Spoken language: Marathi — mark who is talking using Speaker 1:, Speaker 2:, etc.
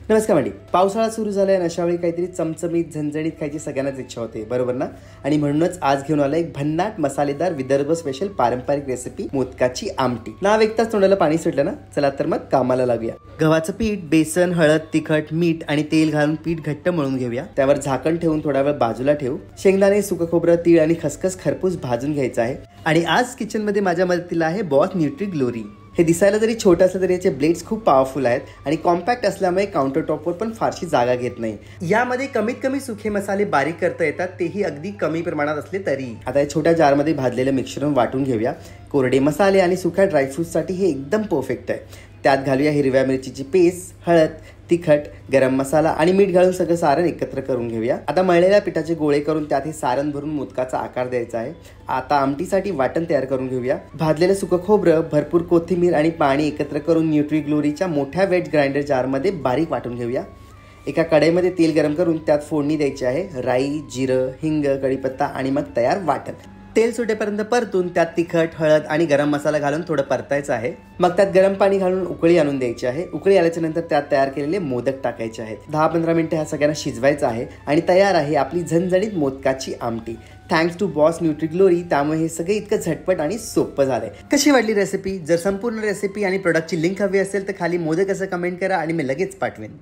Speaker 1: नमस्कार मंडळी, पावसाळा सुरू झालाय आणि अशा वेळी काहीतरी चमचमीत झणझणीत खायची सगळ्यांनाच इच्छा होते, बरोबर ना? आणि म्हणूनच आज घेऊन आलो एक भन्नाट मसालेदार विदर्भ स्पेशल पारंपरिक रेसिपी मोदकाची आमटी। नाव ऐकताच तोंडाला पाणी सुटलं ना? चला तर मग कामाला लागूया। गव्हाचं पीठ, बेसन, हळद, तिखट, मीठ आणि तेल घालून पीठ घट्ट मळून घेऊया। त्यावर झाकण ठेवून थोडा वेळ बाजूला ठेवू। शेंगदाणे, सुकं खोबरं, तीळ आणि खसखस खरपूस भाजून घ्यायचं आहे। आणि आज किचन मध्ये माझ्या मदतीला आहे बॉस न्यूट्री ग्लोरी। हे दिसायला जरी छोटं असलं तरी याचे ब्लेड्स खूप पॉवरफुल आहेत आणि कॉम्पॅक्ट असल्यामुळे काउंटर टॉपवर पण फारशी जागा घेत नाही। यामध्ये कमीत कमी सुखे मसाले बारीक करता येतात, तेही अगदी कमी प्रमाणात असले तरी। आता या छोट्या जारमध्ये भाजलेलं मिश्रण वाटून घेऊया। कोरडे मसाले आणि सुक्या ड्रायफ्रूट्ससाठी हे एकदम परफेक्ट आहे। त्यात घालूया हिरव्या मिरचीची पेस्ट, हळद, तिखट, गरम मसाला आणि मीठ घालून सगळं सारण एकत्र करून घेऊया। आता मळलेल्या पिठाचे गोळे करून त्यात हे सारण भरून मोदकाचा आकार द्यायचा आहे। आता आमटीसाठी वाटण तयार करून घेऊया। भाजलेलं सुकं खोबरं, भरपूर कोथिंबीर आणि पाणी एकत्र करून न्यूट्री ग्लोरीच्या मोठ्या वेट ग्राइंडर जारमध्ये बारीक वाटून घेऊया। एका कढईमध्ये तेल गरम करून त्यात फोडणी द्यायची आहे। राई, जिरं, हिंग, कढीपत्ता आणि मग तयार वाटण। तेल सुटेपर्यंत परतून त्यात तिखट, हळद आणि गरम मसाला घालून थोडं परतायचं आहे। मग त्यात गरम पाणी घालून उकळी आणून द्यायची आहे। उकळी आल्याच्या नंतर त्यात तयार केलेले मोदक टाकायचे आहेत। 10-15 मिनिटं ह्या सगळ्यांना शिजवायचं आहे आणि तयार आहे आपली झणझणीत मोदकाची आमटी। Thanks to Boss Nutri Glory, त्यामुळे हे सगळे इतकं झटपट आणि सोपं झालंय। कशी वाटली रेसिपी? जर संपूर्ण रेसिपी आणि प्रोडक्टची लिंक हवी असेल तर खाली मोदक असं कमेंट करा आणि मी लगेच पाठवेन।